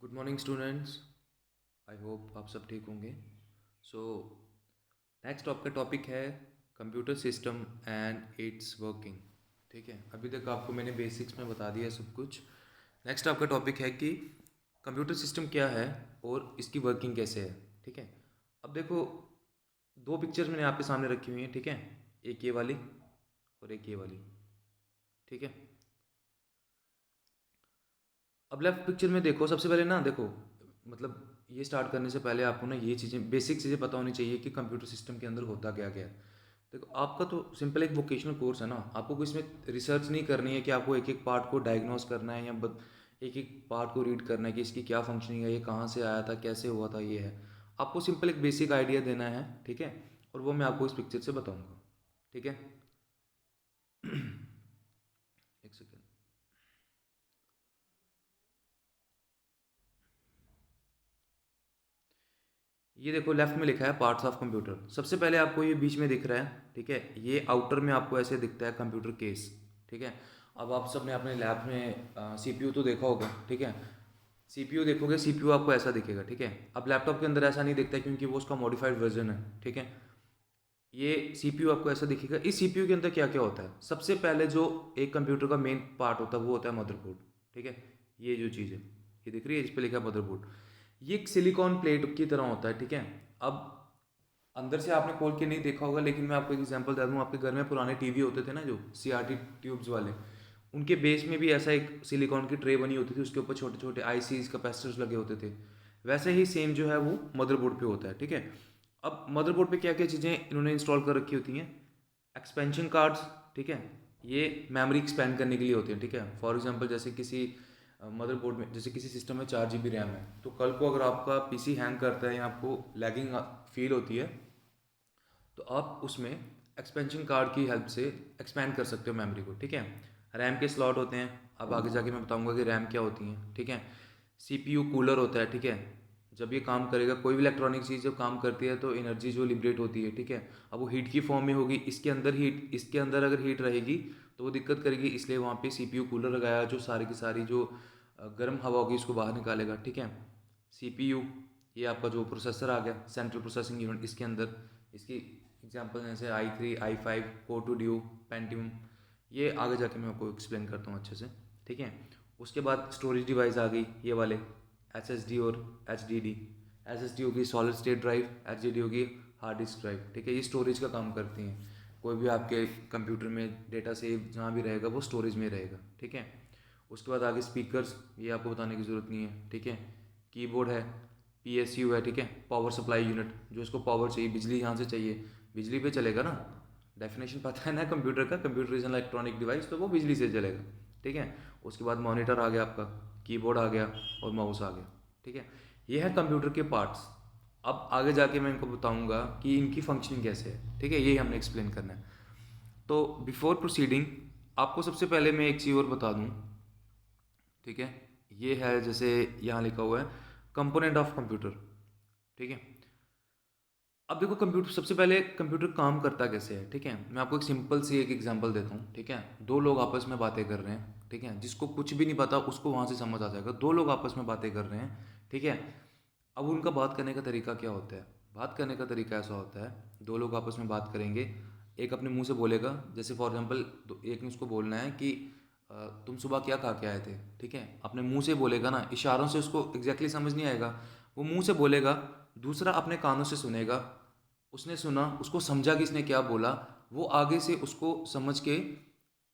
Good morning students. I hope आप सब ठीक होंगे। सो नेक्स्ट आपका टॉपिक है computer system and it's working. ठीक है, अभी तक आपको मैंने बेसिक्स में बता दिया सब कुछ। नेक्स्ट आपका टॉपिक है कि कंप्यूटर सिस्टम क्या है और इसकी वर्किंग कैसे है। ठीक है, अब देखो, दो पिक्चर्स मैंने आपके सामने रखी हुई हैं। ठीक है, एक ये वाली और एक ये वाली। ठीक है, अब लेफ्ट पिक्चर में देखो, सबसे पहले ना देखो, मतलब ये स्टार्ट करने से पहले आपको ना ये चीज़ें, बेसिक चीज़ें पता होनी चाहिए कि कंप्यूटर सिस्टम के अंदर होता क्या क्या है। देखो, आपका तो सिंपल एक वोकेशनल कोर्स है ना, आपको कोई इसमें रिसर्च नहीं करनी है कि आपको एक एक पार्ट को डायग्नोस करना है या एक एक पार्ट को रीड करना है कि इसकी क्या फंक्शनिंग है, ये कहाँ से आया था, कैसे हुआ था, ये है। आपको सिंपल एक बेसिक आइडिया देना है। ठीक है, और वो मैं आपको इस पिक्चर से बताऊँगा। ठीक है, एक सेकेंड। ये देखो, लेफ्ट में लिखा है पार्ट्स ऑफ कंप्यूटर। सबसे पहले आपको ये बीच में दिख रहा है। ठीक है, ये आउटर में आपको ऐसे दिखता है कंप्यूटर केस। ठीक है, अब आप सबने अपने लैब में सीपीयू तो देखा होगा। ठीक है, सीपीयू देखोगे, सीपीयू आपको ऐसा दिखेगा। ठीक है, अब लैपटॉप के अंदर ऐसा नहीं दिखता है क्योंकि वो उसका मॉडिफाइड वर्जन है। ठीक है, ये सीपीयू आपको ऐसा दिखेगा। इस सीपीयू के अंदर क्या क्या होता है, सबसे पहले जो एक कंप्यूटर का मेन पार्ट होता है वो होता है मदरबोर्ड। ठीक है, ये जो चीज़ है, ये दिख रही है, इस पर लिखा है मदरबोर्ड। ये एक सिलिकॉन प्लेट की तरह होता है। ठीक है, अब अंदर से आपने खोल के नहीं देखा होगा, लेकिन मैं आपको एक एग्जांपल दे दूँ। आपके घर में पुराने टीवी होते थे ना, जो सीआरटी ट्यूब्स वाले, उनके बेस में भी ऐसा एक सिलिकॉन की ट्रे बनी होती थी, उसके ऊपर छोटे छोटे आईसीज कैपेसिटर्स लगे होते थे। वैसे ही सेम जो है वो मदरबोर्ड पे होता है। ठीक है, अब मदरबोर्ड पे क्या क्या चीज़ें इन्होंने इंस्टॉल कर रखी होती हैं, एक्सपेंशन कार्ड्स। ठीक है, ये मेमोरी एक्सपेंड करने के लिए होती है। ठीक है, फॉर एग्जांपल जैसे किसी मदरबोर्ड में, जैसे किसी सिस्टम में 4 GB रैम है, तो कल को अगर आपका पीसी हैंग करता है या आपको लैगिंग फील होती है, तो आप उसमें एक्सपेंशन कार्ड की हेल्प से एक्सपेंड कर सकते हो मेमोरी को। ठीक है, रैम के स्लॉट होते हैं, अब आगे जाके मैं बताऊंगा कि रैम क्या होती है। ठीक है, सीपीयू कूलर होता है। ठीक है, जब ये काम करेगा, कोई भी इलेक्ट्रॉनिक चीज़ जब काम करती है तो एनर्जी जो लिबरेट होती है। ठीक है, अब वो हीट की फॉर्म में होगी, इसके अंदर हीट, इसके अंदर अगर हीट रहेगी तो वो दिक्कत करेगी, इसलिए वहाँ पे सीपीयू कूलर लगाया जो सारी की सारी जो गर्म हवा होगी उसको बाहर निकालेगा। ठीक है, सीपीयू, ये आपका जो प्रोसेसर आ गया, सेंट्रल प्रोसेसिंग यूनिट, इसके अंदर इसकी एग्जांपल जैसे आई3, आई5, कोर टू ड्यू, पेंटियम, ये आगे जाके मैं आपको एक्सप्लेन करता हूँ अच्छे से। ठीक है, उसके बाद स्टोरेज डिवाइस आ गई, ये वाले एसएसडी और एचडीडी। एसएसडी होगी सॉलिड स्टेट ड्राइव, एचडीडी होगी हार्ड डिस्क ड्राइव। ठीक है, ये स्टोरेज का काम करती हैं। कोई भी आपके कंप्यूटर में डेटा सेव जहाँ भी रहेगा वो स्टोरेज में रहेगा। ठीक है, उसके बाद आगे स्पीकर्स, ये आपको बताने की ज़रूरत नहीं है। ठीक है, कीबोर्ड है, पीएसयू है। ठीक है, पावर सप्लाई यूनिट, जो इसको पावर चाहिए, बिजली यहाँ से चाहिए, बिजली पे चलेगा ना। डेफिनेशन पता है ना कंप्यूटर का, computer is an electronic device, तो वो बिजली से चलेगा। ठीक है, उसके बाद मॉनिटर आ गया आपका, कीबोर्ड आ गया और माउस आ गया। ठीक है, ये है कंप्यूटर के पार्ट्स। अब आगे जाके मैं इनको बताऊंगा कि इनकी फंक्शनिंग कैसे है। ठीक है, यही हमने एक्सप्लेन करना है। तो बिफोर प्रोसीडिंग, आपको सबसे पहले मैं एक चीज़ और बता दूं। ठीक है, ये है जैसे यहाँ लिखा हुआ है कंपोनेंट ऑफ कंप्यूटर। ठीक है, अब देखो, कंप्यूटर, सबसे पहले कंप्यूटर काम करता कैसे है। ठीक है, मैं आपको एक सिंपल सी एक एग्जांपल देता हूँ। ठीक है, दो लोग आपस में बातें कर रहे हैं। ठीक है, जिसको कुछ भी नहीं पता उसको वहाँ से समझ आ जाएगा। दो लोग आपस में बातें कर रहे हैं। ठीक है, अब उनका बात करने का तरीका क्या होता है, बात करने का तरीका ऐसा होता है, दो लोग आपस में बात करेंगे, एक अपने मुंह से बोलेगा। जैसे फॉर एग्जांपल, एक ने उसको बोलना है कि तुम सुबह क्या खा के आए थे। ठीक है, अपने मुंह से बोलेगा ना, इशारों से उसको एग्जैक्टली समझ नहीं आएगा, वो मुंह से बोलेगा। दूसरा अपने कानों से सुनेगा, उसने सुना, उसको समझा कि इसने क्या बोला, वो आगे से उसको समझ के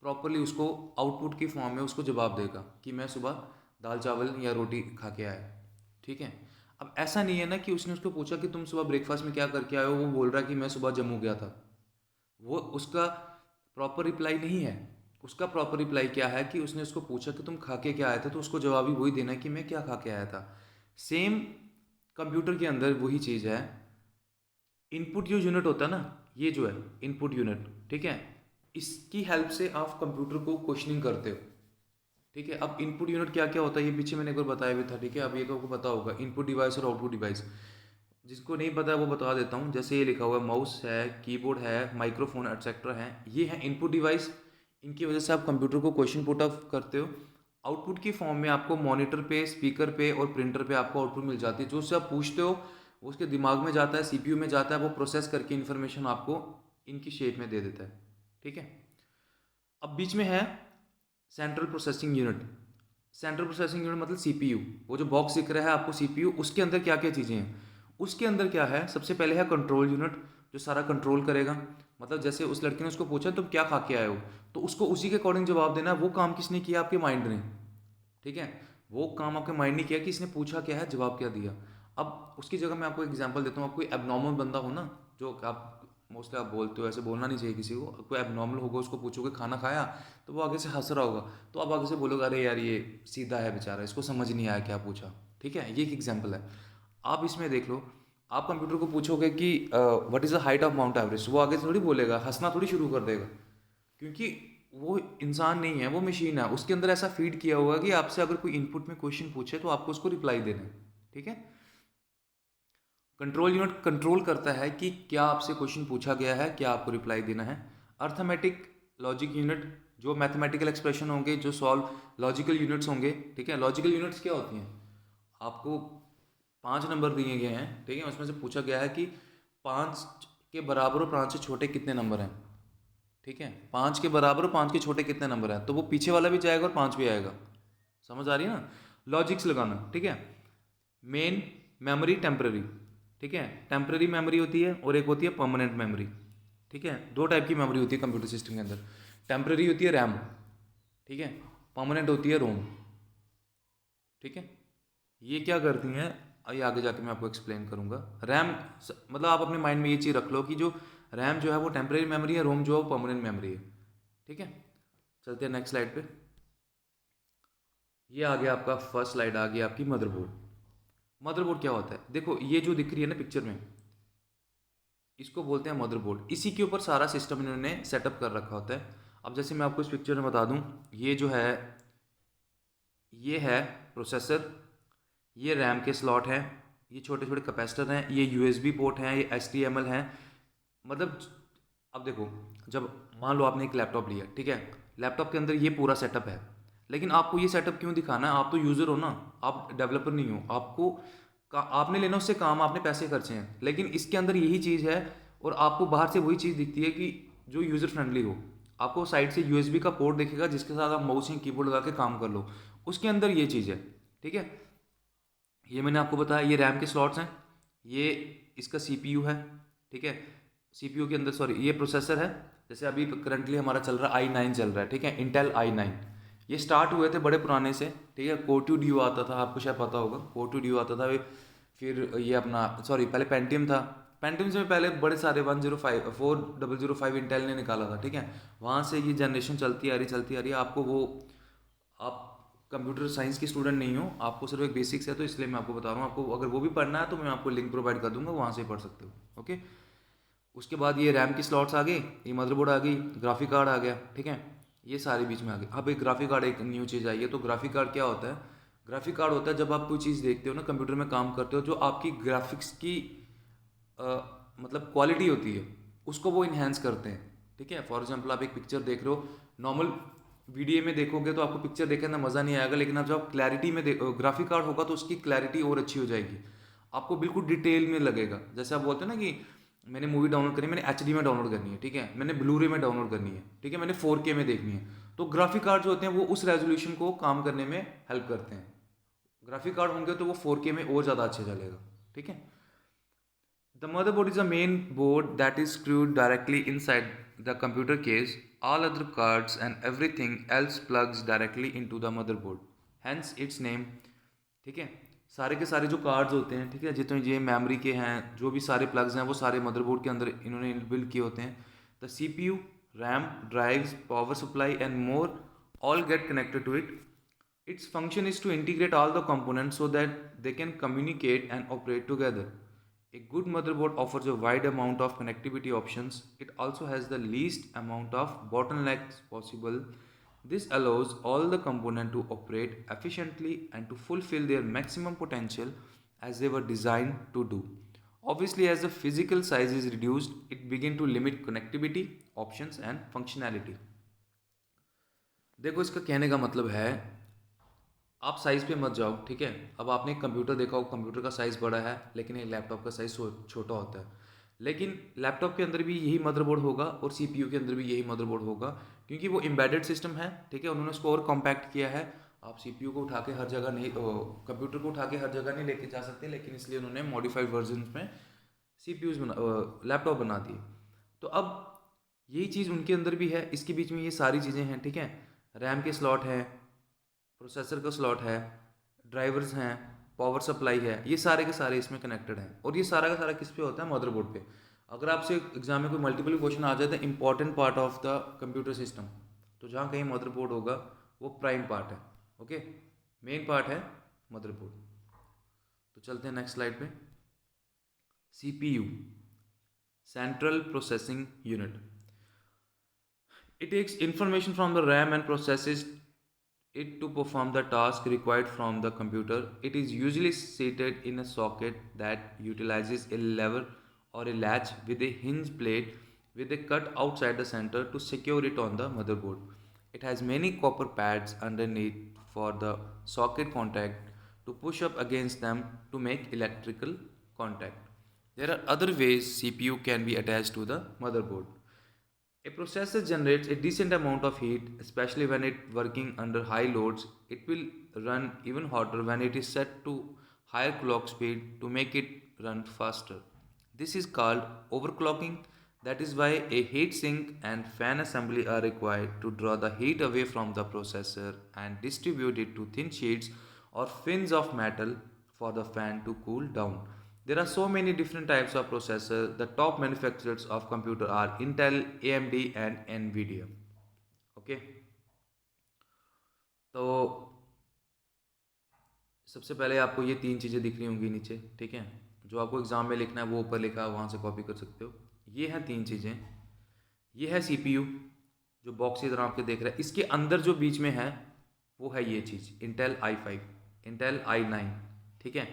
प्रॉपरली उसको आउटपुट की फॉर्म में उसको जवाब देगा कि मैं सुबह दाल चावल या रोटी खा के आया। ठीक है, अब ऐसा नहीं है ना कि उसने उसको पूछा कि तुम सुबह ब्रेकफास्ट में क्या करके आए हो, वो बोल रहा है कि मैं सुबह जम्मू गया था। वो उसका प्रॉपर रिप्लाई नहीं है। उसका प्रॉपर रिप्लाई क्या है कि उसने उसको पूछा कि तुम खा के क्या आए थे, तो उसको जवाब ही वही देना है कि मैं क्या खा के आया था। सेम कंप्यूटर के अंदर वही चीज़ है। इनपुट जो यूनिट होता है ना, ये जो है इनपुट यूनिट, ठीक है, इसकी हेल्प से आप कंप्यूटर को क्वेश्चनिंग करते हो। ठीक है, अब इनपुट यूनिट क्या क्या होता है ये पीछे मैंने एक बार बताया भी था। ठीक है, अब ये तो आपको पता होगा, इनपुट डिवाइस और आउटपुट डिवाइस। जिसको नहीं पता है वो बता देता हूँ। जैसे ये लिखा हुआ है, माउस है, कीबोर्ड है, माइक्रोफोन एटसेट्रा है, ये है इनपुट डिवाइस। इनकी वजह से आप कंप्यूटर को क्वेश्चन पुट अप करते हो। आउटपुट की फॉर्म में आपको मॉनिटर पे, स्पीकर पे और प्रिंटर पे आपको आउटपुट मिल जाती है। जो उससे आप पूछते हो वो उसके दिमाग में जाता है, सीपीयू में जाता है, वो प्रोसेस करके इन्फॉर्मेशन आपको इनकी शेप में दे देता है। ठीक है। अब बीच में है central processing unit. Central processing unit मतलब सीपीयू। वो जो बॉक्स दिख रहा है आपको सीपीयू, उसके अंदर क्या क्या चीज़ें हैं? उसके अंदर क्या है, सबसे पहले है कंट्रोल यूनिट, जो सारा कंट्रोल करेगा। मतलब जैसे उस लड़के ने उसको पूछा तुम क्या खा के आए हो, तो उसको उसी के अकॉर्डिंग जवाब देना है। वो काम किसने किया? आपके माइंड ने। ठीक है। वो काम आपके माइंड ने किया कि इसने पूछा क्या है, जवाब क्या दिया। अब उसकी जगह मैं आपको एग्जांपल देता हूँ। आप कोई एबनॉर्मल बंदा हो ना, जो आप मोस्टली आप बोलते हो, ऐसे बोलना नहीं चाहिए किसी को। कोई एबनॉर्मल होगा, उसको पूछोगे खाना खाया, तो वो आगे से हंस रहा होगा, तो आप आगे से बोलोगे अरे यार ये सीधा है बेचारा, इसको समझ नहीं आया क्या पूछा। ठीक है, ये एक एग्जाम्पल है। आप इसमें देख लो, आप कंप्यूटर को पूछोगे कि what is the height of mount Everest, वो आगे से थोड़ी बोलेगा, हंसना थोड़ी शुरू कर देगा। क्योंकि वो इंसान नहीं है, वो मशीन है। उसके अंदर ऐसा फीड किया हुआ है कि आपसे अगर कोई इनपुट में क्वेश्चन पूछे तो आपको उसको रिप्लाई देना है। ठीक है। कंट्रोल यूनिट कंट्रोल करता है कि क्या आपसे क्वेश्चन पूछा गया है, क्या आपको रिप्लाई देना है। अर्थमेटिक लॉजिक यूनिट, जो मैथमेटिकल एक्सप्रेशन होंगे, जो सॉल्व लॉजिकल यूनिट्स होंगे। ठीक है। लॉजिकल यूनिट्स क्या होती हैं? आपको 5 नंबर दिए गए हैं, ठीक है, उसमें से पूछा गया है कि 5 के बराबर और 5 से छोटे कितने नंबर हैं। ठीक है। 5 के बराबर और 5 के छोटे कितने नंबर हैं, तो वो पीछे वाला भी जाएगा और 5 भी आएगा। समझ आ रही है ना? लॉजिक्स लगाना। ठीक है। Main, memory, temporary. ठीक है। टेम्पररी मेमोरी होती है और एक होती है परमानेंट मेमोरी। ठीक है। दो टाइप की मेमोरी होती है कंप्यूटर सिस्टम के अंदर। टेम्पररी होती है रैम, ठीक है, परमानेंट होती है रोम। ठीक है। ये क्या करती हैं, ये आगे जाके मैं आपको एक्सप्लेन करूंगा। रैम मतलब आप अपने माइंड में ये चीज़ रख लो कि जो रैम जो है वो टेम्परेरी मेमोरी है, रोम जो है वो परमानेंट मेमोरी है। ठीक है। चलते हैं नेक्स्ट स्लाइड पे। ये आ गया आपका फर्स्ट स्लाइड, आ गई आपकी मदरबोर्ड। मदरबोर्ड क्या होता है? देखो ये जो दिख रही है ना पिक्चर में, इसको बोलते हैं मदरबोर्ड। इसी के ऊपर सारा सिस्टम इन्होंने सेटअप कर रखा होता है। अब जैसे मैं आपको इस पिक्चर में बता दूं, ये जो है ये है प्रोसेसर, ये रैम के स्लॉट हैं, ये छोटे छोटे कैपेसिटर हैं, ये यूएसबी पोर्ट हैं, ये एचटीएमएल हैं। मतलब अब देखो, जब मान लो आपने एक लैपटॉप लिया, ठीक है, लैपटॉप के अंदर ये पूरा सेटअप है, लेकिन आपको ये सेटअप क्यों दिखाना है? आप तो यूज़र हो ना, आप डेवलपर नहीं हो। आपने लेना उससे काम, आपने पैसे खर्चे हैं, लेकिन इसके अंदर यही चीज़ है। और आपको बाहर से वही चीज़ दिखती है कि जो यूज़र फ्रेंडली हो। आपको साइड से यूएसबी का पोर्ट दिखेगा जिसके साथ आप माउस या कीबोर्ड लगा के काम कर लो। उसके अंदर ये चीज़ है। ठीक है। ये मैंने आपको बताया, ये रैम के स्लॉट्स हैं, ये इसका सीपीयू है। ठीक है। सीपीयू के अंदर, सॉरी, ये प्रोसेसर है। जैसे अभी करंटली हमारा चल रहा है i9 चल रहा है, ठीक है, इंटेल i9। ये स्टार्ट हुए थे बड़े पुराने से, ठीक है। कोर 2 ड्यू आता था, आपको शायद पता होगा, कोर 2 ड्यू आता था। फिर ये अपना, सॉरी, पहले पेंटियम था। पेंटियम से पहले बड़े सारे 4005 इंटेल ने निकाला था। ठीक है। वहाँ से ये जनरेशन चलती आ रही, चलती आ रही है। आपको वो, आप कंप्यूटर साइंस की स्टूडेंट नहीं हो, आपको सिर्फ एक बेसिक्स है, तो इसलिए मैं आपको बता रहा हूँ। आपको अगर वो भी पढ़ना है तो मैं आपको लिंक प्रोवाइड कर दूंगा, वहाँ से पढ़ सकते हो। ओके। उसके बाद ये रैम की स्लॉट्स आ गई, ये मदरबोर्ड आ गई, ग्राफिक कार्ड आ गया। ठीक है। ये सारे बीच में आ गए। अब एक ग्राफिक कार्ड, एक न्यू चीज़ आई है। तो ग्राफिक कार्ड क्या होता है? ग्राफिक कार्ड होता है जब आप कोई चीज़ देखते हो ना, कंप्यूटर में काम करते हो, जो आपकी ग्राफिक्स की मतलब क्वालिटी होती है, उसको वो इन्हेंस करते हैं। ठीक है। फॉर एग्जांपल आप एक पिक्चर देख रहे हो, नॉर्मल वीडियो में देखोगे तो आपको पिक्चर देखने में मज़ा नहीं आएगा, लेकिन आप जब क्लैरिटी में ग्राफिक कार्ड होगा तो उसकी क्लैरिटी और अच्छी हो जाएगी। आपको बिल्कुल डिटेल में लगेगा। जैसे आप बोलते हैं ना कि मैंने मूवी डाउनलोड करनी है, मैंने एचडी में डाउनलोड करनी है, ठीक है, मैंने ब्लूरे में डाउनलोड करनी है, ठीक है, मैंने 4K में देखनी है। तो ग्राफिक कार्ड जो होते हैं वो उस रेजोल्यूशन को काम करने में हेल्प करते हैं। ग्राफिक कार्ड होंगे तो वो 4K में और ज़्यादा अच्छा चलेगा। ठीक है। The motherboard is a main board that is screwed directly inside the computer case. All other cards and everything else plugs directly into the motherboard. Hence its name. ठीक है। सारे के सारे जो कार्ड्स होते हैं, ठीक है, जितने ये मेमोरी के हैं, जो भी सारे प्लग्स हैं, वो सारे मदरबोर्ड के अंदर इन्होंने बिल्ड किए होते हैं। The CPU, RAM, drives, power supply and more all get connected to it. Its function is to integrate all the components so that they can communicate and operate together. A good motherboard offers a wide amount of connectivity options. It also has the least amount of bottlenecks possible. This allows all the components to operate efficiently and to fulfill their maximum potential as they were designed to do. Obviously, as the physical size is reduced, it begins to limit connectivity, options and functionality. देखो इसका कहने का मतलब है, आप size पे मत जाओ, ठीक है। अब आपने कंप्यूटर देखा हो, कंप्यूटर का साइज़ बड़ा है लेकिन ये लैपटॉप का साइज़ छोटा होता है। लेकिन लैपटॉप के अंदर भी यही मदरबोर्ड होगा और सीपीयू के अंदर भी यही मदरबोर्ड होगा, क्योंकि वो एम्बेडेड सिस्टम है, ठीक है। उन्होंने उसको और कॉम्पैक्ट किया है। आप सीपीयू को उठा के हर जगह नहीं, कंप्यूटर को उठा के हर जगह नहीं लेके जा सकते, लेकिन इसलिए उन्होंने मॉडिफाइड वर्जन में सीपीयूज बना, लैपटॉप बना दिए। तो अब यही चीज़ उनके अंदर भी है, इसके बीच में ये सारी चीज़ें हैं, ठीक है। रैम के स्लॉट हैं, प्रोसेसर का स्लॉट है, ड्राइवर्स हैं, पावर सप्लाई है, ये सारे के सारे इसमें कनेक्टेड हैं। और ये सारा का सारा किस पे होता है? मदरबोर्ड पे। अगर आपसे एग्जाम में कोई मल्टीपल क्वेश्चन आ जाए तो important part of the computer system, तो जहाँ कहीं मदरबोर्ड होगा वो प्राइम पार्ट है, ओके, मेन पार्ट है मदरबोर्ड। तो चलते हैं नेक्स्ट स्लाइड पे। CPU, central processing unit. It takes information from the RAM and processes it to perform the task required from the computer. It is usually seated in a socket that utilizes a lever or a latch with a hinge plate with a cut outside the center to secure it on the motherboard. It has many copper pads underneath for the socket contact to push up against them to make electrical contact. There are other ways CPU can be attached to the motherboard. A processor generates a decent amount of heat, especially when it working under high loads. It will run even hotter when it is set to higher clock speed to make it run faster. This is called overclocking. That is why a heat sink and fan assembly are required to draw the heat away from the processor and distribute it to thin sheets or fins of metal for the fan to cool down. There are so many different types of processor. The top manufacturers of computer are Intel, AMD and Nvidia. Okay, तो सबसे पहले आपको ये तीन चीज़ें दिख रही होंगी नीचे, ठीक है। जो आपको एग्ज़ाम में लिखना है वो ऊपर लिखा है, वहाँ से कॉपी कर सकते हो। ये हैं तीन चीज़ें। ये है सीपीयू जो बॉक्स की तरह आपके देख रहे हैं। इसके अंदर जो बीच में है वो है ये चीज़, इंटेल i5, इंटेल i9, ठीक है।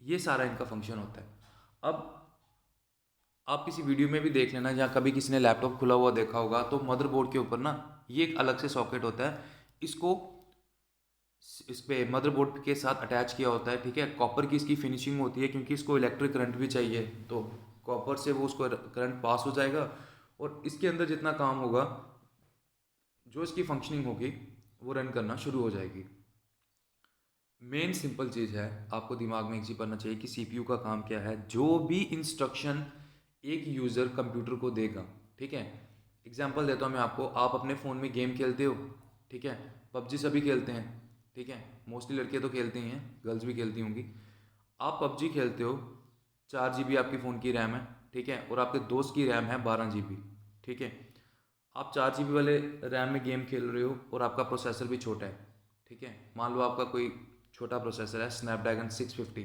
ये सारा इनका फंक्शन होता है। अब आप किसी वीडियो में भी देख लेना, जहाँ कभी किसी ने लैपटॉप खुला हुआ देखा होगा, तो मदरबोर्ड के ऊपर ना ये एक अलग से सॉकेट होता है, इसको इस पे मदरबोर्ड के साथ अटैच किया होता है, ठीक है। कॉपर की इसकी फिनिशिंग होती है, क्योंकि इसको इलेक्ट्रिक करंट भी चाहिए, तो कॉपर से वो उसको करंट पास हो जाएगा और इसके अंदर जितना काम होगा, जो इसकी फंक्शनिंग होगी, वो रन करना शुरू हो जाएगी। मेन सिंपल चीज़ है, आपको दिमाग में एक चीज़ पढ़ना चाहिए कि सीपीयू का काम क्या है। जो भी इंस्ट्रक्शन एक यूज़र कंप्यूटर को देगा, ठीक है। एग्जांपल देता हूँ मैं आपको। आप अपने फ़ोन में गेम खेलते हो, ठीक है। पबजी सभी खेलते हैं, ठीक है। मोस्टली लड़कियाँ तो खेलती ही हैं, गर्ल्स भी खेलती होंगी। आप पबजी खेलते हो, 4 GB आपकी फ़ोन की रैम है, ठीक है, और आपके दोस्त की रैम है 12 GB, ठीक है। आप 4 GB वाले रैम में गेम खेल रहे हो और आपका प्रोसेसर भी छोटा है, ठीक है। मान लो आपका कोई छोटा प्रोसेसर है स्नैपड्रैगन 650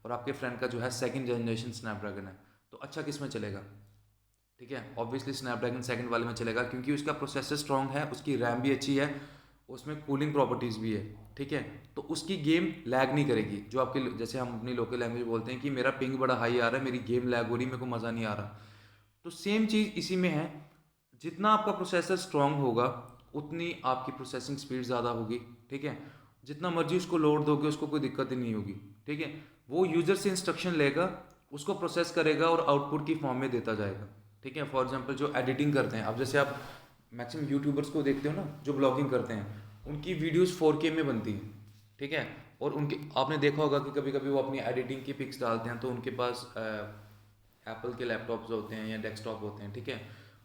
और आपके फ्रेंड का जो है सेकंड जनरेशन स्नैपड्रैगन है, तो अच्छा किस में चलेगा? ठीक है, ऑब्वियसली स्नैपड्रैगन सेकंड वाले में चलेगा, क्योंकि उसका प्रोसेसर स्ट्रॉन्ग है, उसकी रैम भी अच्छी है, उसमें कूलिंग प्रॉपर्टीज़ भी है, ठीक है। तो उसकी गेम लैग नहीं करेगी। जो आपके, जैसे हम अपनी लोकल लैंग्वेज बोलते हैं कि मेरा पिंग बड़ा हाई आ रहा है, मेरी गेम लैग हो रही, मेरे को मज़ा नहीं आ रहा, तो सेम चीज़ इसी में है। जितना आपका प्रोसेसर स्ट्रॉन्ग होगा उतनी आपकी प्रोसेसिंग स्पीड ज़्यादा होगी, ठीक है। जितना मर्जी उसको लोड दोगे उसको कोई दिक्कत ही नहीं होगी, ठीक है। वो यूज़र से इंस्ट्रक्शन लेगा, उसको प्रोसेस करेगा और आउटपुट की फॉर्म में देता जाएगा, ठीक है। फॉर एग्जांपल जो एडिटिंग करते हैं, अब जैसे आप मैक्सिमम यूट्यूबर्स को देखते हो ना जो ब्लॉगिंग करते हैं, उनकी वीडियोस 4K में बनती हैं, ठीक है। और उनके आपने देखा होगा कि कभी कभी वो अपनी एडिटिंग की पिक्स डालते हैं, तो उनके पास एप्पल के लैपटॉप्स होते हैं या डेस्कटॉप होते हैं, ठीक है।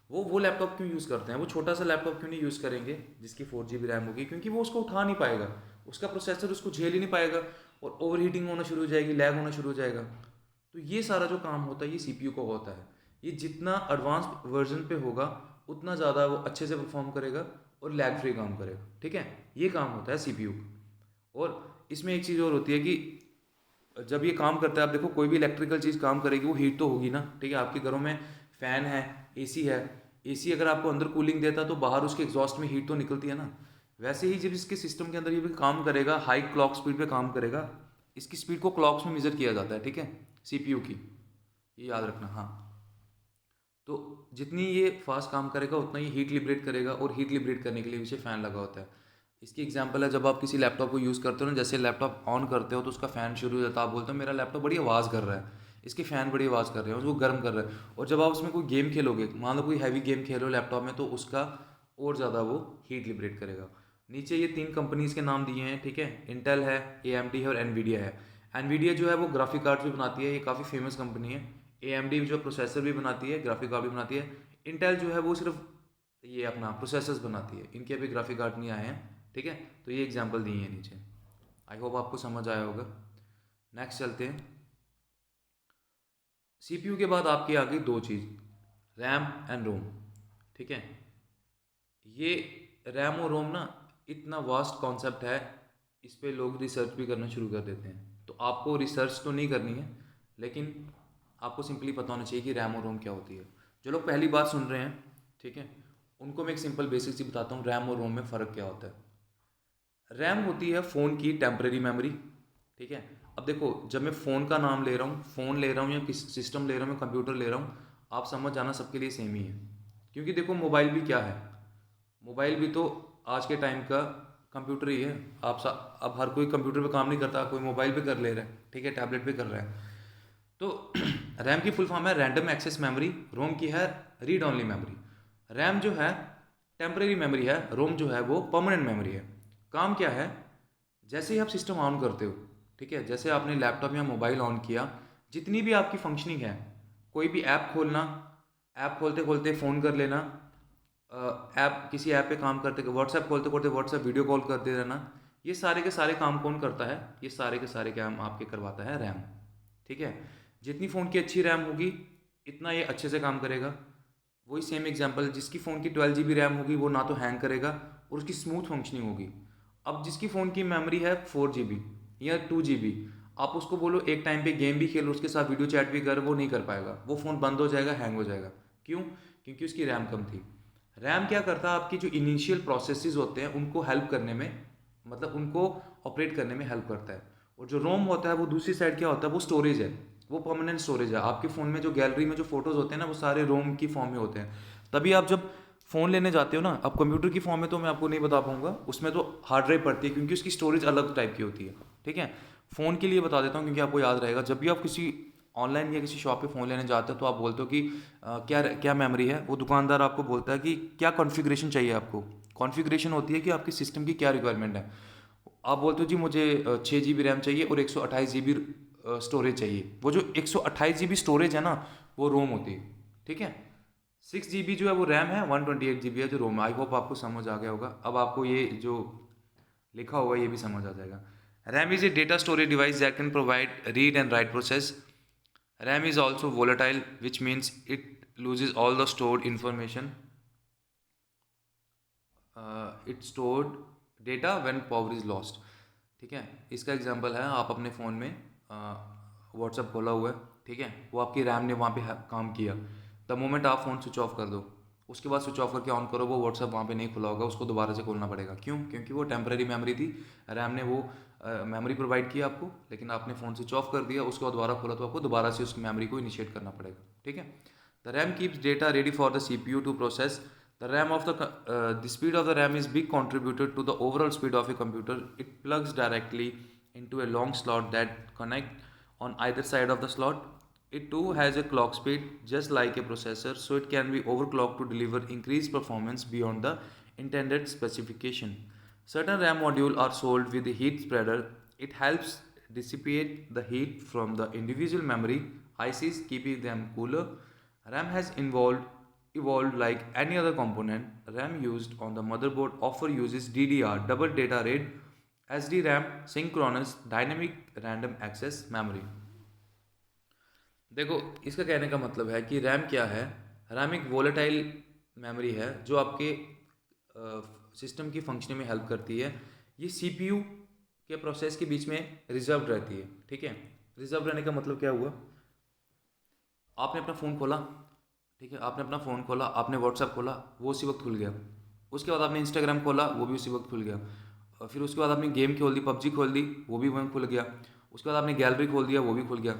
वो लैपटॉप क्यों यूज़ करते हैं? वो छोटा सा लैपटॉप क्यों नहीं यूज़ करेंगे जिसकी 4 GB रैम होगी? क्योंकि वो उसको उठा नहीं पाएगा, उसका प्रोसेसर उसको झेल ही नहीं पाएगा और ओवर हीटिंग होना शुरू हो जाएगी, लैग होना शुरू हो जाएगा। तो ये सारा जो काम होता है ये सीपीयू को होता है। ये जितना एडवांस वर्जन पे होगा उतना ज़्यादा वो अच्छे से परफॉर्म करेगा और लैग फ्री काम करेगा, ठीक है। ये काम होता है सीपीयू का। और इसमें एक चीज़ और होती है कि जब ये काम करता है, आप देखो कोई भी इलेक्ट्रिकल चीज़ काम करेगी वो हीट तो होगी ना, ठीक है। आपके घरों में फ़ैन है, एसी है, एसी अगर आपको अंदर कूलिंग देता है तो बाहर उसके एग्जॉस्ट में हीट तो निकलती है ना। वैसे ही जब इसके सिस्टम के अंदर ये भी काम करेगा, हाई क्लॉक स्पीड पे काम करेगा। इसकी स्पीड को क्लॉक्स में मेज़र किया जाता है, ठीक है, सीपीयू की, ये याद रखना। हाँ, तो जितनी ये फास्ट काम करेगा उतना ही हीट लिबरेट करेगा और हीट लिबरेट करने के लिए पीछे फ़ैन लगा होता है। इसकी एग्जांपल है, जब आप किसी लैपटॉप को यूज़ करते हो ना, जैसे लैपटॉप ऑन करते हो तो उसका फ़ैन शुरू हो जाता है, आप बोलते हो मेरा लैपटॉप बड़ी आवाज़ कर रहा है, इसके फ़ैन बड़ी आवाज़ कर रहे हैं, उसको गर्म कर रहा है। और जब आप उसमें कोई गेम खेलोगे, मान लो कोई हैवी गेम खेलो लैपटॉप में, तो उसका और ज़्यादा वो हीट लिबरेट करेगा। नीचे ये 3 कंपनीज़ के नाम दिए हैं, ठीक है। इंटेल है, एएमडी है और एनवीडिया है। एनवीडिया जो है वो ग्राफिक कार्ड्स भी बनाती है, ये काफ़ी फेमस कंपनी है। एएमडी जो प्रोसेसर भी बनाती है, ग्राफिक कार्ड भी बनाती है। इंटेल जो है वो सिर्फ ये अपना प्रोसेसर्स बनाती है, इनके अभी ग्राफिक कार्ड नहीं आए हैं, ठीक है। तो ये एग्जांपल दिए हैं नीचे। आई होप आपको समझ आया होगा। नेक्स्ट चलते हैं। सीपीयू के बाद आपकी आ गई दो चीज़, रैम एंड रोम, ठीक है। ये रैम और रोम ना इतना वास्ट कॉन्सेप्ट है, इस पे लोग रिसर्च भी करना शुरू कर देते हैं। तो आपको रिसर्च तो नहीं करनी है, लेकिन आपको सिंपली पता होना चाहिए कि रैम और रोम क्या होती है। जो लोग पहली बार सुन रहे हैं, ठीक है, उनको मैं एक सिंपल बेसिक सी बताता हूँ, रैम और रोम में फ़र्क क्या होता है। रैम होती है फ़ोन की टेम्परेरी मेमोरी, ठीक है। अब देखो, जब मैं फ़ोन का नाम ले रहा हूँ, फ़ोन ले रहा हूँ या किस सिस्टम ले रहा हूँ, मैं कंप्यूटर ले रहा हूँ, आप समझ जाना सबके लिए सेम ही है। क्योंकि देखो, मोबाइल भी क्या है, मोबाइल भी तो आज के टाइम का कंप्यूटर ही है। अब हर कोई कंप्यूटर पे काम नहीं करता, कोई मोबाइल पे कर ले रहा है, ठीक है, टैबलेट पे कर रहा है। तो रैम की फुल फॉर्म है रैंडम एक्सेस मेमोरी, रोम की है रीड ओनली मेमोरी। रैम जो है टेम्परेरी मेमोरी है, रोम जो है वो परमानेंट मेमोरी है। काम क्या है, जैसे ही आप सिस्टम ऑन करते हो, ठीक है, जैसे आपने लैपटॉप या मोबाइल ऑन किया, जितनी भी आपकी फंक्शनिंग है, कोई भी ऐप खोलना, ऐप खोलते खोलते फ़ोन कर लेना, ऐप किसी ऐप पे काम करते, व्हाट्सएप खोलते खोलते व्हाट्सएप वीडियो कॉल करते रहना, ये सारे के सारे काम कौन करता है, ये सारे के सारे काम आपके करवाता है रैम, ठीक है। जितनी फ़ोन की अच्छी रैम होगी, इतना ये अच्छे से काम करेगा। वही सेम एग्जांपल, जिसकी फ़ोन की 12 GB रैम होगी वो ना तो हैंग करेगा और उसकी स्मूथ फंक्शनिंग होगी। अब जिसकी फ़ोन की मेमोरी है 4 GB या 2 GB, आप उसको बोलो एक टाइम पे गेम भी खेलो, उसके साथ वीडियो चैट भी कर, वो नहीं कर पाएगा, वो फ़ोन बंद हो जाएगा, हैंग हो जाएगा। क्यों? क्योंकि उसकी रैम कम थी। रैम क्या करता है, आपकी जो इनिशियल प्रोसेसेस होते हैं उनको हेल्प करने में, मतलब उनको ऑपरेट करने में हेल्प करता है। और जो रोम होता है वो दूसरी साइड क्या होता है, वो स्टोरेज है, वो परमानेंट स्टोरेज है। आपके फ़ोन में जो गैलरी में जो फोटोज़ होते हैं ना, वो सारे रोम की फॉर्म में होते हैं। तभी आप जब फ़ोन लेने जाते हो ना, अब कंप्यूटर की फॉर्म में तो मैं आपको नहीं बता पाऊंगा, उसमें तो हार्ड ड्राइव पड़ती है, क्योंकि उसकी स्टोरेज अलग टाइप की होती है, ठीक है। फ़ोन के लिए बता देता हूँ क्योंकि आपको याद रहेगा, जब भी आप किसी ऑनलाइन या किसी शॉप पे फ़ोन लेने जाते हो तो आप बोलते हो कि क्या क्या मेमोरी है, वो दुकानदार आपको बोलता है कि क्या कॉन्फ़िगरेशन चाहिए आपको। कॉन्फ़िगरेशन होती है कि आपके सिस्टम की क्या रिक्वायरमेंट है। आप बोलते हो जी मुझे 6 GB रैम चाहिए और 128 GB स्टोरेज चाहिए। वो जो 128 GB स्टोरेज है ना, वो रोम होती है, ठीक है। 6 GB जो है वो रैम है, 128 GB है जो रोम है। आई होप आपको समझ आ गया होगा। अब आपको ये जो लिखा हुआ है ये भी समझ आ जाएगा। RAM is a data storage device that can provide read and right process. RAM is also volatile, which means it loses all the stored information. It stored data when power is lost, ठीक है। इसका example है, आप अपने phone में WhatsApp खोला हुआ है, ठीक है, वो आपकी रैम ने वहाँ पे काम किया। द मोमेंट आप फ़ोन स्विच ऑफ कर दो, उसके बाद स्विच ऑफ करके ऑन करो, वो व्हाट्सअप वहाँ पे नहीं खुला होगा, उसको दोबारा से खोलना पड़ेगा। क्यों? क्योंकि वो टेम्परेरी मेमोरी थी, रैम ने वो मेमोरी प्रोवाइड किया आपको, लेकिन आपने फ़ोन स्विच ऑफ कर दिया, उसके बाद दोबारा खोला तो आपको दोबारा से उस मेमोरी को इनिशिएट करना पड़ेगा, ठीक है। The RAM keeps data ready for the CPU to process. The speed of the RAM is big contributor to the overall speed of a computer. It plugs directly into a long slot that connect on either side of the slot. It too has a clock speed just like a processor, so it can be overclocked to deliver increased performance beyond the intended specification. Certain RAM modules are sold with a heat spreader. It helps dissipate the heat from the individual memory ICs, keeping them cooler. RAM has evolved like any other component. RAM used on the motherboard often uses DDR, double data rate, SDRAM, synchronous dynamic random access memory. देखो, इसका कहने का मतलब है कि RAM क्या है। RAM एक वोलेटाइल मेमोरी है जो आपके सिस्टम की फंक्शनिंग में हेल्प करती है। ये सीपीयू के प्रोसेस के बीच में रिजर्व रहती है, ठीक है। रिजर्व रहने का मतलब क्या हुआ, आपने अपना फ़ोन खोला, ठीक है, आपने अपना फ़ोन खोला, आपने व्हाट्सएप खोला, वो उसी वक्त खुल गया। उसके बाद आपने इंस्टाग्राम खोला, वो भी उसी वक्त खुल गया। और फिर उसके बाद आपने गेम खोल दी, पबजी खोल दी, वो भी वहीं खुल गया। उसके बाद आपने गैलरी खोल दिया, वो भी खुल गया।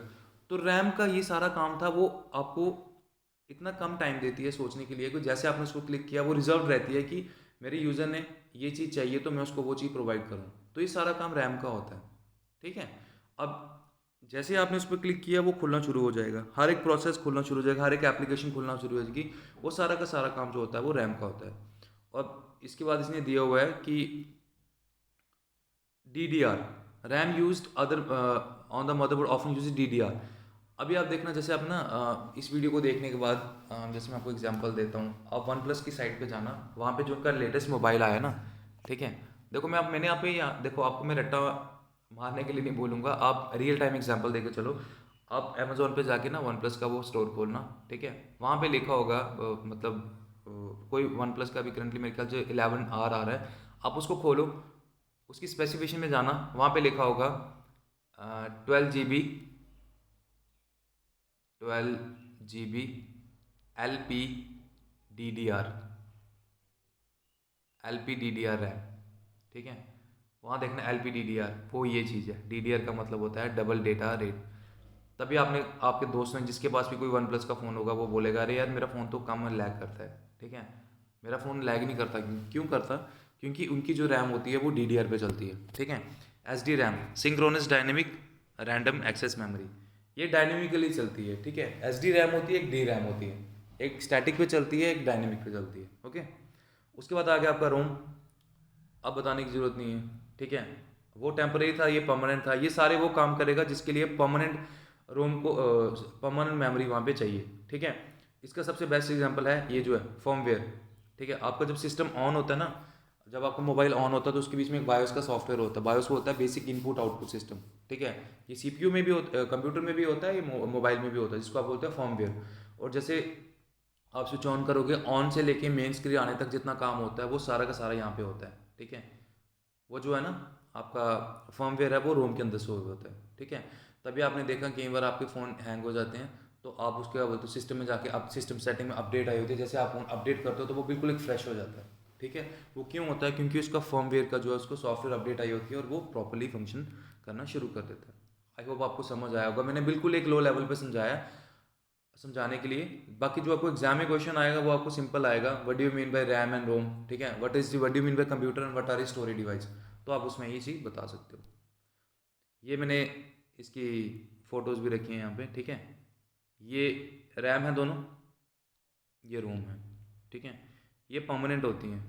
तो रैम का ये सारा काम था, वो आपको इतना कम टाइम देती है सोचने के लिए कि जैसे आपने उसको क्लिक किया, वो रिजर्व रहती है कि मेरे यूज़र ने ये चीज़ चाहिए तो मैं उसको वो चीज़ प्रोवाइड करूँ। तो ये सारा काम रैम का होता है, ठीक है। अब जैसे ही आपने उस पर क्लिक किया वो खुलना शुरू हो जाएगा, हर एक प्रोसेस खुलना शुरू हो जाएगा, हर एक एप्लीकेशन खुलना शुरू हो जाएगी। वो सारा का सारा काम जो होता है वो रैम का होता है। और इसके बाद इसने दिया हुआ है कि DDR, RAM used other on the motherboard often use DDR। अभी आप देखना, जैसे आप ना इस वीडियो को देखने के बाद जैसे मैं आपको एग्जांपल देता हूँ, आप वन प्लस की साइट पे जाना, वहाँ पे जो उनका लेटेस्ट मोबाइल आया ना, ठीक है। देखो मैंने यहाँ पे देखो, आपको मैं रट्टा मारने के लिए नहीं बोलूँगा, आप रियल टाइम एग्जांपल देकर चलो। आप अमेजोन पे जाके ना वन प्लस का वो स्टोर खोलना, ठीक है। वहाँ पे लिखा होगा मतलब कोई वन प्लस का अभी करंटली मेरे ख्याल से 11R आ रहा है, आप उसको खोलो, उसकी स्पेसिफिकेशन में जाना, वहाँ पे लिखा होगा 12 GB 12 GB LPDDR LPDDR RAM, ठीक है। वहाँ देखना LPDDR, वो ये चीज़ है। DDR का मतलब होता है डबल डेटा रेट। तभी आपने आपके दोस्त ने, जिसके पास भी कोई वन प्लस का फ़ोन होगा, वो बोलेगा अरे यार मेरा फ़ोन तो कम लैग करता है, ठीक है। मेरा फ़ोन लैग नहीं करता, क्यों करता? क्योंकि उनकी जो रैम होती है वो DDR पे चलती है, ठीक है। SD RAM, synchronous dynamic random access memory, ये डायनेमिकली चलती है, ठीक है। SD रैम होती है, एक डी रैम होती है, एक स्टैटिक पे चलती है, एक डायनेमिक पे चलती है, ओके। उसके बाद आ गया आपका रोम, अब बताने की ज़रूरत नहीं है, ठीक है। वो टेम्परेरी था, ये परमानेंट था। ये सारे वो काम करेगा जिसके लिए परमानेंट रोम को परमानेंट मेमोरी वहाँ पे चाहिए, ठीक है। इसका सबसे बेस्ट एग्जांपल है ये जो है फर्मवेयर, ठीक है। आपका जब सिस्टम ऑन होता है ना, जब आपका मोबाइल ऑन होता है तो उसके बीच में एक बायोस का सॉफ्टवेयर होता है। बायोस होता है बेसिक इनपुट आउटपुट सिस्टम, ठीक है। ये CPU में भी होता है, कंप्यूटर में भी होता है, ये मोबाइल में भी होता है, जिसको आप बोलते हैं फर्मवेयर। और जैसे आप स्विच ऑन करोगे, ऑन से लेके मेन स्क्रीन आने तक जितना काम होता है वो सारा का सारा यहाँ पे होता है, ठीक है। वो जो है ना आपका फर्मवेयर है, वो रोम के अंदर से होता है, ठीक है। तभी आपने देखा कई बार आपके फ़ोन हैंग हो जाते हैं, तो आप उसके क्या बोलते हो, सिस्टम में जाके आप सिस्टम सेटिंग में अपडेट आई होती है, जैसे आप फोन अपडेट करते हो तो वो बिल्कुल एक फ्रेश हो जाता है, ठीक है। वो क्यों होता है? क्योंकि उसका फर्मवेयर का जो है उसको सॉफ्टवेयर अपडेट आई होती है और वो प्रॉपरली फंक्शन करना शुरू कर देता है। आई होप आपको समझ आया होगा, मैंने बिल्कुल एक लो लेवल पे समझाया, समझाने के लिए। बाकी जो आपको एग्जाम में क्वेश्चन आएगा वो आपको सिंपल आएगा, what do you mean by RAM and ROM, ठीक है। What do you mean by computer and what are storage device, तो आप उसमें ये चीज़ बता सकते हो। ये मैंने इसकी फ़ोटोज़ भी रखी हैं यहाँ पे, ठीक है। ये रैम है दोनों, ये रोम है, ठीक है। ये परमानेंट होती हैं,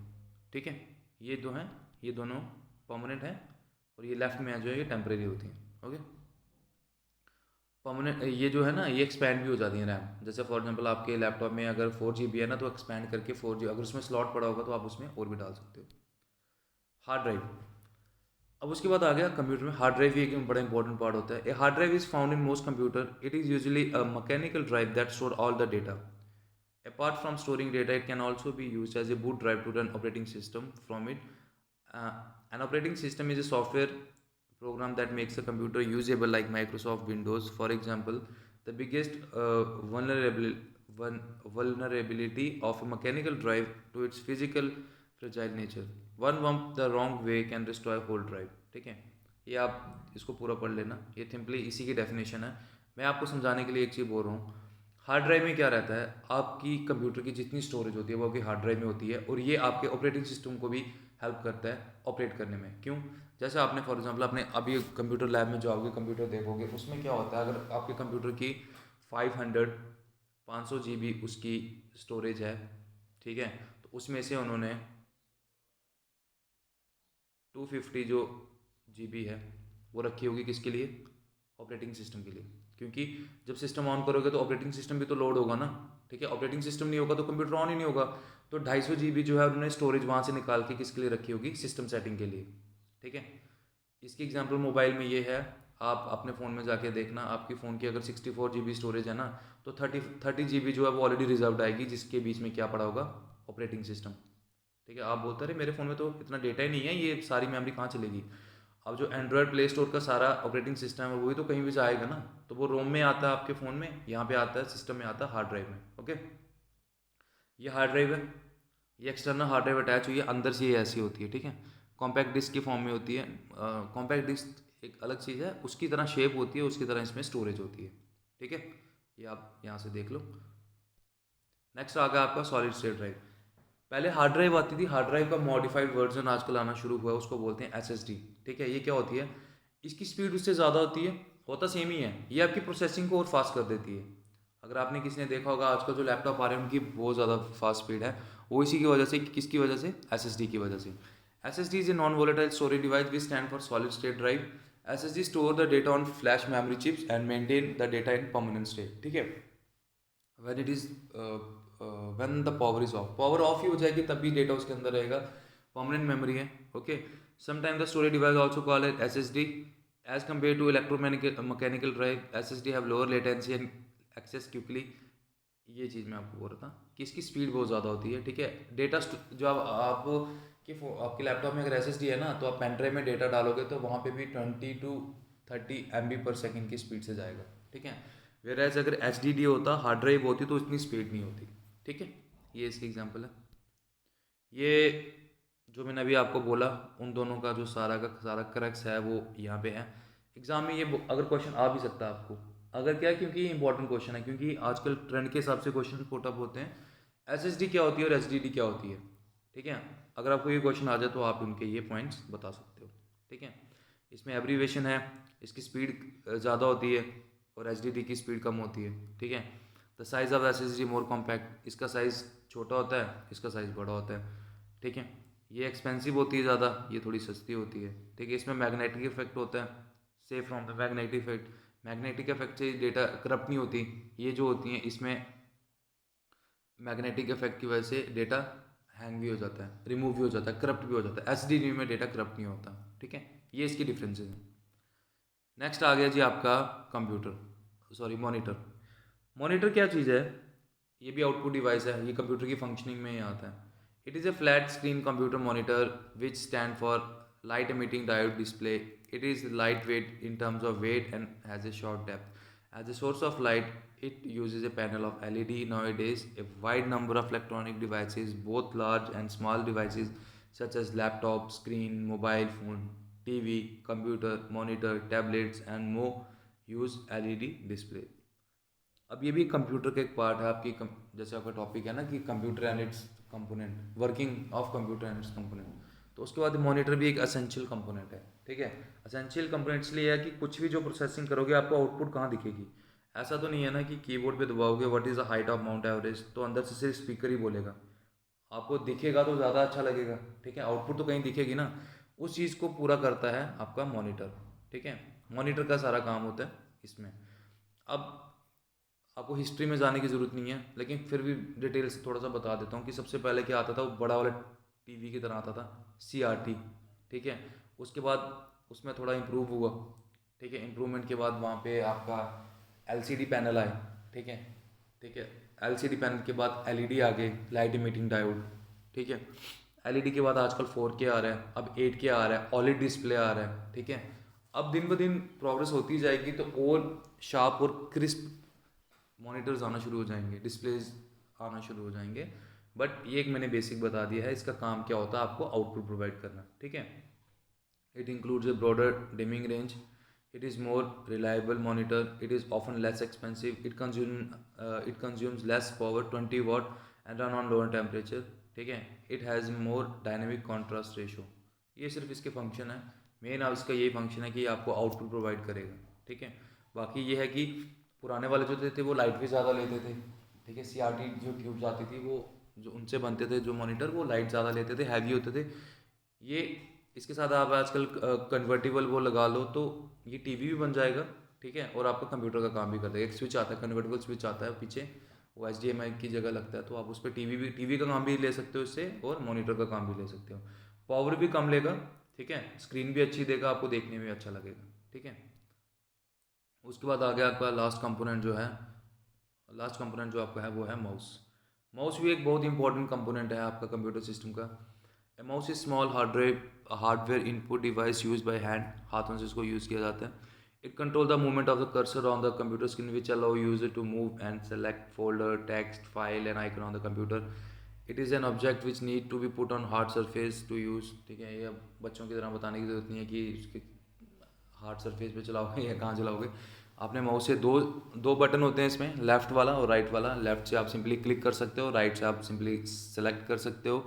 ठीक है। ये दो हैं, ये दोनों परमानेंट हैं, और ये लेफ्ट में जो है ये टेम्परेरी होती हैं, ओके। परमानेंट ये जो है ना, ये एक्सपैंड भी हो जाती है रैम। जैसे फॉर एग्जांपल आपके लैपटॉप में अगर 4 GB है ना, तो एक्सपैंड करके 4 GB, अगर उसमें स्लॉट पड़ा होगा तो आप उसमें और भी डाल सकते हो। हार्ड ड्राइव, अब उसके बाद आ गया कंप्यूटर में हार्ड ड्राइव भी एक बड़ा इंपॉर्टेंट पार्ट होता है। A hard drive is found in most computer, it is usually a mechanical drive that store all the data. Apart from storing data, it can also be used as a boot drive to run operating system from it. Uh, an operating system is a software program that makes a computer usable, like Microsoft Windows. For example, the biggest vulnerability of a mechanical drive to its physical fragile nature. One bump the wrong way can destroy whole drive. ठीक है, ये आप इसको पूरा पढ़ लेना, ये simply इसी की डेफिनेशन है। मैं आपको समझाने के लिए एक चीज़ बोल रहा हूँ। हार्ड ड्राइव में क्या रहता है, आपकी कंप्यूटर की जितनी स्टोरेज होती है वो आपकी हार्ड ड्राइव में होती है, और ये आपके ऑपरेटिंग सिस्टम को भी हेल्प करता है ऑपरेट करने में। क्यों? जैसे आपने फॉर एग्जांपल आपने अभी कंप्यूटर लैब में जाओगे, कंप्यूटर देखोगे, उसमें क्या होता है, अगर आपके कंप्यूटर की 500 उसकी स्टोरेज है, ठीक है, तो उसमें से उन्होंने 250 जो GB है वो रखी होगी किसके लिए? ऑपरेटिंग सिस्टम के लिए। क्योंकि जब सिस्टम ऑन करोगे तो ऑपरेटिंग सिस्टम भी तो लोड होगा ना, ठीक है। ऑपरेटिंग सिस्टम नहीं होगा तो कंप्यूटर ऑन ही नहीं होगा। तो 250 GB जो है उन्होंने स्टोरेज वहाँ से निकाल के किसके लिए रखी होगी? सिस्टम सेटिंग के लिए, ठीक है। इसकी एग्जांपल मोबाइल में ये है, आप अपने फ़ोन में जाके देखना, आपके फ़ोन की अगर 64 GB स्टोरेज है ना, तो 30 GB जो है वो ऑलरेडी रिजर्व्ड आएगी, जिसके बीच में क्या पड़ा होगा? ऑपरेटिंग सिस्टम, ठीक है। आप बोलते रहे मेरे फ़ोन में तो इतना डेटा ही नहीं है, ये सारी मेमोरी कहाँ चलेगी? अब जो एंड्रॉयड प्ले स्टोर का सारा ऑपरेटिंग सिस्टम है वो भी तो कहीं भी जाएगा ना, तो वो रोम में आता है आपके फ़ोन में, यहाँ पे आता है सिस्टम में, आता है हार्ड ड्राइव में, ओके। ये हार्ड ड्राइव है, ये एक्सटर्नल हार्ड ड्राइव अटैच हुई है, अंदर से ये ऐसी होती है, ठीक है। कॉम्पैक्ट डिस्क की फॉर्म में होती है। कॉम्पैक्ट डिस्क एक अलग चीज़ है, उसकी तरह शेप होती है, उसकी तरह इसमें स्टोरेज होती है, ठीक है। ये आप यहाँ से देख लो। नेक्स्ट आ गया आपका सॉलिड स्टेट ड्राइव। पहले हार्ड ड्राइव आती थी, हार्ड ड्राइव का मॉडिफाइड वर्जन आजकल आना शुरू हुआ है, उसको बोलते हैं एसएसडी। ठीक है, ये क्या होती है, इसकी स्पीड उससे ज़्यादा होती है, होता सेम ही है, ये आपकी प्रोसेसिंग को और फास्ट कर देती है। अगर आपने किसी ने देखा होगा आजकल जो लैपटॉप आ रहे हैं उनकी बहुत ज़्यादा फास्ट स्पीड है, वो इसी की वजह से, किसकी वजह से, एसएसडी की वजह से। SSD is a non volatile storage device which stand for solid state drive. SSD store the data on flash memory chips and maintain the data in permanent state. ठीक है, when it is when the power is off, power off ही हो जाएगी तब भी data उसके अंदर रहेगा, परमानेंट मेमोरी है। Okay, sometime the storage device also called as SSD. As compare to electromechanical mechanical drive, SSD have lower latency and access quickly. ये चीज़ मैं आपको बोल रहा था कि इसकी स्पीड बहुत ज़्यादा होती है। ठीक है, डेटा जो आप आपके लैपटॉप में अगर एसएसडी है ना, तो आप पेन ड्राइव में डेटा डालोगे तो वहाँ पे भी 20 to 30 MB/s की स्पीड से जाएगा। ठीक है, वेर एज अगर HDD होता, हार्ड ड्राइव होती, तो इतनी स्पीड नहीं होती। ठीक है, ये इसकी एग्जांपल है। ये जो मैंने अभी आपको बोला, उन दोनों का जो सारा का सारा क्रक्स है वो यहाँ पे है। एग्जाम में ये अगर क्वेश्चन आ भी सकता है आपको, अगर क्या है, क्योंकि ये इंपॉर्टेंट क्वेश्चन है, क्योंकि आजकल ट्रेंड के हिसाब से क्वेश्चन पुटअप होते हैं, एसएसडी क्या होती है और एचडीडी क्या होती है। ठीक है, अगर आपको ये क्वेश्चन आ जाए तो आप उनके ये पॉइंट्स बता सकते हो। ठीक है, इसमें एब्रीवेशन है, इसकी स्पीड ज़्यादा होती है और एचडीडी की स्पीड कम होती है। ठीक है, the size of SSD more compact, इसका साइज़ छोटा होता है, इसका साइज़ बड़ा होता है। ठीक है, ये एक्सपेंसिव होती है ज़्यादा, ये थोड़ी सस्ती होती है। ठीक है, इसमें मैग्नेटिक इफेक्ट होता है, safe from the magnetic effect, magnetic effect से डेटा करप्ट नहीं होती। ये जो होती हैं इसमें मैग्नेटिक इफेक्ट की वजह से डेटा हैंग भी हो जाता है, रिमूव भी हो जाता है, करप्ट भी हो जाता है। एचडीडी में डेटा करप्ट नहीं होता। ठीक है, ये इसकी डिफरेंसेस हैं। नेक्स्ट आ गया जी आपका कंप्यूटर, सॉरी मॉनिटर। मॉनिटर क्या चीज़ है, ये भी आउटपुट डिवाइस है, ये कंप्यूटर की फंक्शनिंग में ही आता है। It is a flat screen computer monitor which stand for light emitting diode display. It is lightweight in terms of weight and has a short depth. As a source of light, it uses a panel of LED. Nowadays, a wide number of electronic devices, both large and small devices, such as laptop, screen, mobile phone, TV, computer, monitor, tablets, and more, use LED display. अब ये भी computer का एक part है आपकी जैसे आपका topic है ना कि computer and it's component, working of computer and it's component, तो उसके बाद मॉनिटर भी एक असेंशियल कंपोनेंट है। ठीक है, असेंशियल कंपोनेंट इसलिए है कि कुछ भी जो प्रोसेसिंग करोगे आपको आउटपुट कहाँ दिखेगी। ऐसा तो नहीं है ना कि कीबोर्ड पे दबाओगे what is the height of mount Everest, तो अंदर से सिर्फ स्पीकर ही बोलेगा, आपको दिखेगा तो ज़्यादा अच्छा लगेगा। ठीक है, आउटपुट तो कहीं दिखेगी ना, उस चीज़ को पूरा करता है आपका मॉनिटर। ठीक है, मॉनिटर का सारा काम होता है इसमें। अब आपको हिस्ट्री में जाने की ज़रूरत नहीं है, लेकिन फिर भी डिटेल से थोड़ा सा बता देता हूँ कि सबसे पहले क्या आता था, वो बड़ा वाला टीवी की तरह आता था, CRT। ठीक है, उसके बाद उसमें थोड़ा इम्प्रूव हुआ। ठीक है, इम्प्रूवमेंट के बाद वहाँ पे आपका LCD पैनल आए। ठीक है, ठीक है, LCD पैनल के बाद LED आ गए, लाइट इमिटिंग डायोड। ठीक है, LED के बाद आजकल 4K आ रहा है, अब 8K आ रहा है, OLED डिस्प्ले आ रहा है। ठीक है, अब दिन ब दिन प्रोग्रेस होती जाएगी तो और शार्प और क्रिस्प मॉनिटर्स आना शुरू हो जाएंगे, डिस्प्लेज आना शुरू हो जाएंगे। बट ये एक मैंने बेसिक बता दिया है, इसका काम क्या होता है, आपको आउटपुट प्रोवाइड करना। ठीक है, it includes a broader dimming range, it is more reliable monitor, it is often less expensive, it consumes less power 20 watt and run on lower temperature. ठीक है, it has more dynamic contrast ratio. ये सिर्फ इसके function है, main अब इसका यही function है कि आपको आउटपुट प्रोवाइड करेगा। ठीक है, बाकी ये है कि पुराने वाले जो थे वो लाइट भी ज़्यादा लेते थे। ठीक है, CRT जो ट्यूब्स आती थी वो जो उनसे बनते थे जो मॉनिटर, वो लाइट ज़्यादा लेते थे, हैवी होते थे। ये इसके साथ आप आजकल कन्वर्टेबल वो लगा लो तो ये टीवी भी बन जाएगा। ठीक है, और आपका कंप्यूटर का काम भी कर देगा। एक स्विच आता है, कन्वर्टेबल स्विच आता है पीछे, वो HDMI की जगह लगता है, तो आप उस पर टीवी का काम भी ले सकते हो इससे, और मॉनिटर का काम भी ले सकते हो। पावर भी कम लेगा। ठीक है, स्क्रीन भी अच्छी देगा, आपको देखने में भी अच्छा लगेगा। ठीक है, उसके बाद आ गया आपका लास्ट कंपोनेंट जो है, लास्ट कंपोनेंट जो आपका है वो है माउस। माउस भी एक बहुत इंपॉर्टेंट कंपोनेंट है आपका कंप्यूटर सिस्टम का। A mouse is small hardware input device use by hand, हाथों से इसको यूज़ किया जाता है। It control the movement of the cursor on the computer screen which allow user to move and select folder, text, file and icon on the computer. It is an object which need to be put on hard surface to use. ठीक है, ये बच्चों की तरह बताने की जरूरत नहीं है कि उसके हार्ड सरफेस पे चलाओगे या कहाँ चलाओगे, आपने माउस से दो दो बटन होते हैं इसमें, लेफ़्ट वाला और राइट वाला। लेफ़्ट से आप सिंपली क्लिक कर सकते हो, राइट से आप सिंपली सेलेक्ट कर सकते हो।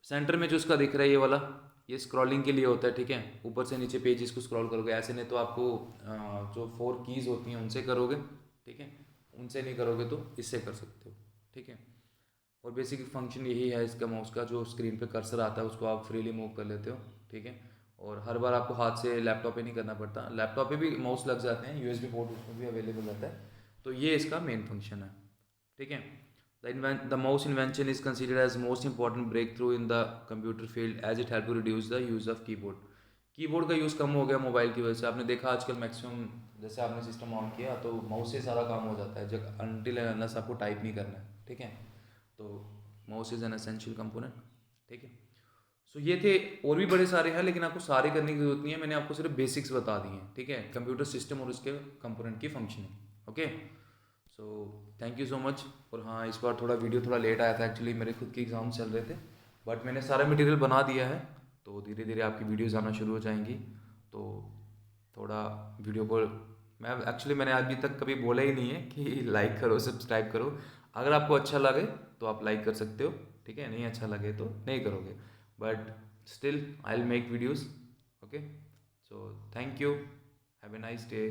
सेंटर में जो उसका दिख रहा है ये वाला, ये स्क्रॉलिंग के लिए होता है, ठीक है। ऊपर से नीचे पेजेस को स्क्रॉल करोगे ऐसे, नहीं तो आपको जो 4 कीज़ होती हैं उनसे करोगे, ठीक है। उनसे नहीं करोगे तो इससे कर सकते हो, ठीक है। और बेसिक फंक्शन यही है इसका माउस का, जो स्क्रीन पे कर्सर आता है उसको आप फ्रीली मूव कर लेते हो, ठीक है। और हर बार आपको हाथ से लैपटॉप पे नहीं करना पड़ता। लैपटॉप पे भी माउस लग जाते हैं, यूएसबी पोर्ट उसमें भी अवेलेबल रहता है। तो ये इसका मेन फंक्शन है, ठीक है। The mouse invention is considered as most important breakthrough in the computer field as it helped to reduce the use of keyboard. Keyboard का यूज़ कम हो गया मोबाइल की वजह से। आपने देखा आजकल मैक्सिमम, जैसे आपने सिस्टम ऑन किया तो माउस से सारा काम हो जाता है, जब अनटिल एंड अनलेस आपको टाइप नहीं करना है, ठीक है। तो mouse is an essential component, ठीक है। सो ये थे, और भी बड़े सारे हैं लेकिन आपको सारे करने की जरूरत नहीं है, मैंने आपको सिर्फ बेसिक्स बता दिए हैं, ठीक है, कंप्यूटर सिस्टम और उसके कंपोनेंट की functioning, okay. So thank you so much. और हाँ, इस बार थोड़ा वीडियो थोड़ा लेट आया था, एक्चुअली मेरे खुद के एग्ज़ाम चल रहे थे, बट मैंने सारा मटेरियल बना दिया है, तो धीरे धीरे आपकी वीडियोज़ आना शुरू हो जाएंगी। तो थोड़ा वीडियो को, मैंने अभी तक कभी बोला ही नहीं है कि लाइक करो सब्सक्राइब करो। अगर आपको अच्छा लगे तो आप लाइक कर सकते हो, ठीक है, नहीं अच्छा लगे तो नहीं करोगे, but still I will make videos, okay. So thank you, have a nice day.